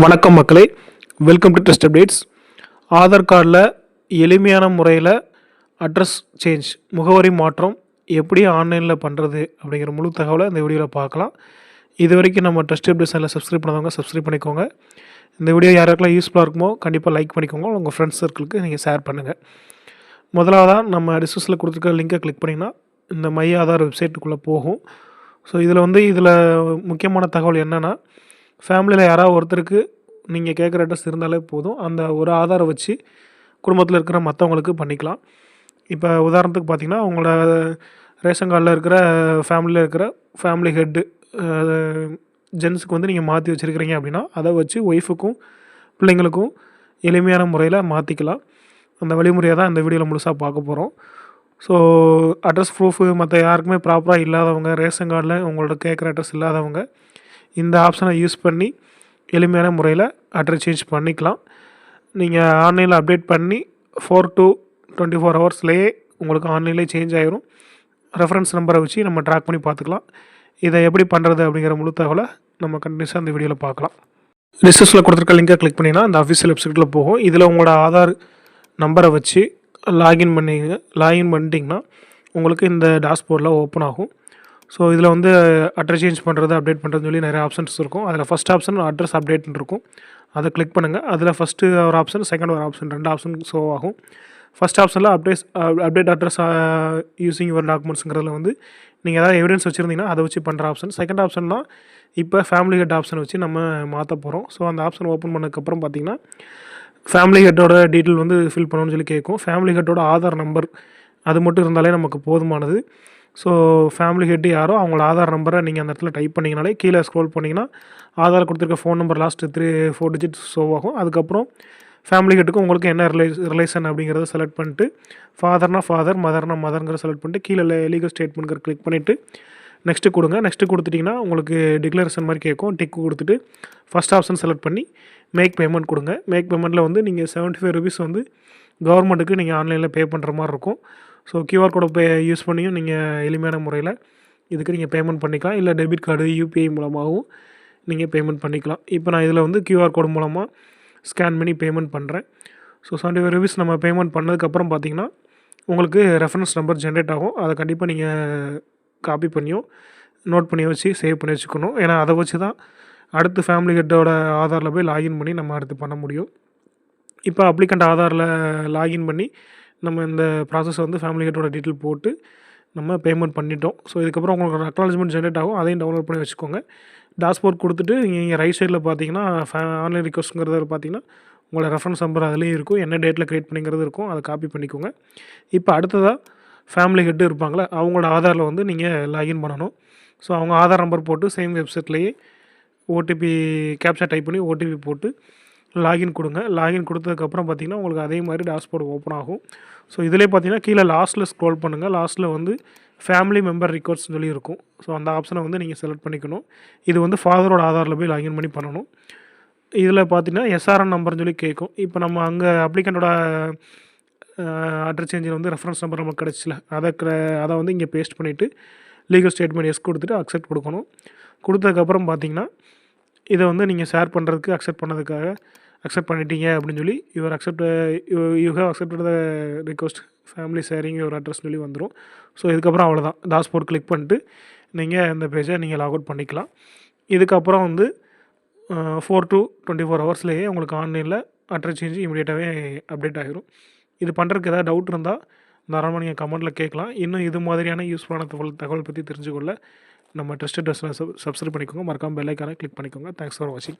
வணக்கம் மக்களே, welcome to test updates. Aadhaar கார்டில் எளிமையான முறையில் அட்ரஸ் சேஞ்ச் முகவரி மாற்றம் எப்படி ஆன்லைனில் பண்ணுறது அப்படிங்கிற முழு தகவலை இந்த வீடியோவில் பார்க்கலாம். இது வரைக்கும் நம்ம டெஸ்ட் அப்டேட்ஸ் எல்லாம் சப்ஸ்கிரைப் பண்ணாதவங்க சப்ஸ்கிரைப் பண்ணிக்கோங்க. இந்த வீடியோ யாருக்கெல்லாம் யூஸ்ஃபுல்லாக இருக்குமோ கண்டிப்பாக லைக் பண்ணிக்கோங்க. உங்கள் ஃப்ரெண்ட்ஸ் சர்க்கிளுக்கு நீங்கள் ஷேர் பண்ணுங்கள். முதலாவதாக நம்ம டிஸ்கிரிப்ஷனில் கொடுத்துருக்க லிங்கை கிளிக் பண்ணிங்கன்னா இந்த மை ஆதார் வெப்சைட்டுக்குள்ளே போகும். ஸோ இதில் முக்கியமான தகவல் என்னென்னா, ஃபேமிலியில் யாராவது ஒருத்தருக்கு நீங்கள் கேட்குற அட்ரஸ் இருந்தாலே போதும். அந்த ஒரு ஆதாரை வச்சு குடும்பத்தில் இருக்கிற மற்றவங்களுக்கு பண்ணிக்கலாம். இப்போ உதாரணத்துக்கு பார்த்திங்கன்னா, உங்களோட ரேஷன் கார்டில் இருக்கிற ஃபேமிலியில் இருக்கிற ஃபேமிலி ஹெட்டு ஜென்ஸுக்கு வந்து நீங்கள் மாற்றி வச்சுருக்கிறீங்க அப்படின்னா, அதை வச்சு ஒய்ஃபுக்கும் பிள்ளைங்களுக்கும் எளிமையான முறையில் மாற்றிக்கலாம். அந்த வழிமுறையை தான் இந்த வீடியோவில் முழுசாக பார்க்க போகிறோம். ஸோ அட்ரஸ் ப்ரூஃபு மற்ற யாருக்குமே ப்ராப்பராக இல்லாதவங்க, ரேஷன் கார்டில் உங்களோட கேட்குற அட்ரஸ் இல்லாதவங்க இந்த ஆப்ஷனை யூஸ் பண்ணி எளிமையான முறையில் அட்ரஸ் சேஞ்ச் பண்ணிக்கலாம். நீங்கள் ஆன்லைனில் அப்டேட் பண்ணி 4 to 24 ஹவர்ஸ்லேயே உங்களுக்கு ஆன்லைன்லேயே சேஞ்ச் ஆகிரும். ரெஃபரன்ஸ் நம்பரை வச்சு நம்ம ட்ராக் பண்ணி பார்த்துக்கலாம். இதை எப்படி பண்ணுறது அப்படிங்கிற முழு தகவலை நம்ம கண்டினியூஸாக அந்த வீடியோவில் பார்க்கலாம். டிஸ்கிரிப்ஷனில் கொடுத்துருக்க லிங்கை கிளிக் பண்ணிங்கன்னா அந்த அஃபிஷியல் வெப்சைட்டில் போகும். இதில் உங்களோட ஆதார் நம்பரை வச்சு லாகின் பண்ணிட்டீங்கன்னா உங்களுக்கு இந்த டாஷ்போர்டில் ஓப்பன் ஆகும். ஸோ இதில் வந்து அட்ரஸ் சேஞ்ச் பண்ணுறது, அப்டேட் பண்ணுறதுன்னு சொல்லி நிறைய ஆப்ஷன்ஸ் இருக்கும். அதில் ஃபஸ்ட் ஆப்ஷன் அட்ரஸ் அப்டேட்னு இருக்கும். அதை கிளிக் பண்ணுங்கள். அதில் ஃபஸ்ட்டு ஒரு ஆப்ஷன், செகண்ட் ஒரு ஆப்ஷன், 2 ஆப்ஷன் ஷோ ஆகும். ஃபஸ்ட் ஆப்ஷனில் அப்டேட் அட்ரஸ் யூஸிங் யுவர் டாக்குமெண்ட்ஸுங்கிறதுல வந்து நீங்கள் ஏதாவது எவிடன்ஸ் வச்சுருந்தீங்கன்னா அதை வச்சு பண்ணுற ஆப்ஷன். செகண்ட் ஆப்ஷன் தான் இப்போ ஃபேமிலி ஹெட் ஆப்ஷன் வச்சு நம்ம மாற்ற போகிறோம். ஸோ அந்த ஆப்ஷன் ஓப்பன் பண்ணதுக்கப்புறம் பார்த்திங்கன்னா ஃபேமிலி ஹெட்டோட டீட்டெயில் வந்து ஃபில் பண்ணணும்னு சொல்லி கேட்கும். ஃபேமிலி ஹெட்டோட ஆதார் நம்பர் அது மட்டும் இருந்தாலே நமக்கு போதுமானது. ஸோ ஃபேமிலி ஹெட் யாரோ அவங்களோட ஆதார் நம்பரை நீங்கள் அந்த இடத்துல டைப் பண்ணிங்கனாலே கீழே ஸ்க்ரோல் பண்ணிங்கன்னா ஆதார் கொடுத்துருக்க phone number last 4 digits show ஆகும். அதுக்கப்புறம் ஃபேமிலி ஹெட்டுக்கு உங்களுக்கு என்ன ரிலேஷன் அப்படிங்கிறத செலக்ட் பண்ணிட்டு ஃபாதர்னா ஃபாதர், மதர்னா மதர்ங்கிற செலக்ட் பண்ணிட்டு கீழே லீகல் ஸ்டேட்மெண்ட்ங்கிற கிளிக் பண்ணிவிட்டு நெக்ஸ்ட்டு கொடுங்க. நெக்ஸ்ட்டு கொடுத்துட்டிங்கன்னா உங்களுக்கு டிக்ளரேஷன் மாதிரி கேட்கும். டிக்கு கொடுத்துட்டு ஃபஸ்ட் ஆப்ஷன் செலக்ட் பண்ணி மேக் பேமெண்ட் கொடுங்க. மேக் பேமெண்ட்டில் வந்து நீங்கள் 75 rupees வந்து கவர்மெண்ட்டுக்கு நீங்கள் ஆன்லைனில் பே பண்ணுற மாதிரி இருக்கும். ஸோ கியூஆர் கோடை யூஸ் பண்ணியும் நீங்கள் எளிமையான முறையில் இதுக்கு நீங்கள் பேமெண்ட் பண்ணிக்கலாம். இல்லை டெபிட் கார்டு, யூபிஐ மூலமாகவும் நீங்கள் பேமெண்ட் பண்ணிக்கலாம். இப்போ நான் இதில் வந்து கியூஆர் கோடு மூலமாக ஸ்கேன் பண்ணி பேமெண்ட் பண்ணுறேன். ஸோ 75 rupees நம்ம பேமெண்ட் பண்ணதுக்கப்புறம் பார்த்திங்கன்னா உங்களுக்கு ரெஃபரன்ஸ் நம்பர் ஜென்ரேட் ஆகும். அதை கண்டிப்பாக நீங்கள் காப்பி பண்ணியோ நோட் பண்ணி வச்சு சேவ் பண்ணி வச்சுக்கணும். ஏன்னா அதை வச்சு தான் அடுத்து ஃபேமிலி ஹெட்டோட ஆதாரில் போய் லாகின் பண்ணி நம்ம அடுத்து பண்ண முடியும். இப்போ அப்ளிகண்ட் ஆதாரில் லாகின் பண்ணி நம்ம இந்த ப்ராசஸ் வந்து ஃபேமிலி ஹெட்டோட டீட்டெயில் போட்டு நம்ம பேமெண்ட் பண்ணிட்டோம். ஸோ இதுக்கப்புறம் உங்களுக்கு ஒரு அக்னாலஜ்மெண்ட் ஜென்ரேட் ஆகும். அதையும் டவுன்லோட் பண்ணி வச்சுக்கோங்க. டாஷ்போர்ட் கொடுத்துட்டு நீங்கள் ரைட் சைடில் பார்த்தீங்கன்னா ஆன்லைன் ரிக்வஸ்ட்டுங்கிறத பார்த்தீங்கன்னா உங்களோட ரெஃபரன்ஸ் நம்பர் அதுலேயும் இருக்கும். என்ன டேட்டில் க்ரியேட் பண்ணிங்கிறது இருக்கும். அதை காப்பி பண்ணிக்கோங்க. இப்போ அடுத்ததாக ஃபேமிலி ஹெட்டு இருப்பாங்களே அவங்களோட ஆதாரில் வந்து நீங்கள் லாகின் பண்ணணும். ஸோ அவங்க ஆதார் நம்பர் போட்டு சேம் வெப்சைட்லேயே ஓடிபி கேப்சா டைப் பண்ணி ஓடிபி போட்டு லாகின் கொடுங்க. லாகின் கொடுத்ததுக்கப்புறம் பார்த்திங்கன்னா உங்களுக்கு அதே மாதிரி டாஷ்போர்டு ஓப்பன் ஆகும். ஸோ இதிலே பார்த்திங்கன்னா கீழே லாஸ்ட்டில் ஸ்க்ரோல் பண்ணுங்கள். லாஸ்ட்டில் வந்து ஃபேமிலி மெம்பர் ரிக்வஸ்ட்னு சொல்லி இருக்கும். ஸோ அந்த ஆப்ஷனை வந்து நீங்கள் செலக்ட் பண்ணிக்கணும். இது வந்து ஃபாதரோட ஆதாரில் போய் லாகின் பண்ணி பண்ணணும். இதில் பார்த்திங்கன்னா எஸ்ஆர்என் நம்பர்னு சொல்லி கேட்கும். இப்போ நம்ம அங்கே அப்ளிகண்ட்டோட அட்ரஸ் சேஞ்சில் வந்து ரெஃபரன்ஸ் நம்பர் நமக்கு கிடச்சில அதை வந்து இங்கே பேஸ்ட் பண்ணிவிட்டு லீகல் ஸ்டேட்மெண்ட் எஸ் கொடுத்துட்டு அக்செப்ட் கொடுக்கணும். கொடுத்ததுக்கப்புறம் பார்த்திங்கன்னா இதை வந்து நீங்கள் ஷேர் பண்ணுறதுக்கு அக்செப்ட் பண்ணிட்டீங்க அப்படின்னு சொல்லி you have accepted the request family sharing your address சொல்லி வந்துடும். ஸோ இதுக்கப்புறம் அவ்வளோதான். டாஷ்போர்ட் கிளிக் பண்ணிட்டு நீங்கள் இந்த பேஜை நீங்கள் லாக் அவுட் பண்ணிக்கலாம். இதுக்கப்புறம் வந்து 4 to 24 ஹவர்ஸ்லேயே உங்களுக்கு ஆன்லைனில் அட்ரஸ் சேஞ்சு இமீடியட்டாகவே அப்டேட் ஆகிரும். இது பண்ணுறதுக்கு ஏதாவது டவுட் இருந்தால் தாராளமாக நீங்கள் கமெண்ட்டில் கேட்கலாம். இன்னும் இது மாதிரியான யூஸ்ஃபுல்லான தகவல் பற்றி தெரிஞ்சுக்கொள்ள நம்ம ட்ரஸ்டட் டெஸ்ட்டில் சப்ஸ்கிரைப் பண்ணிக்கோங்க. மறக்காமல் பெல் ஐக்கானை கிளிக் பண்ணிக்கோங்க. தேங்க்ஸ் ஃபார் வாட்சிங்.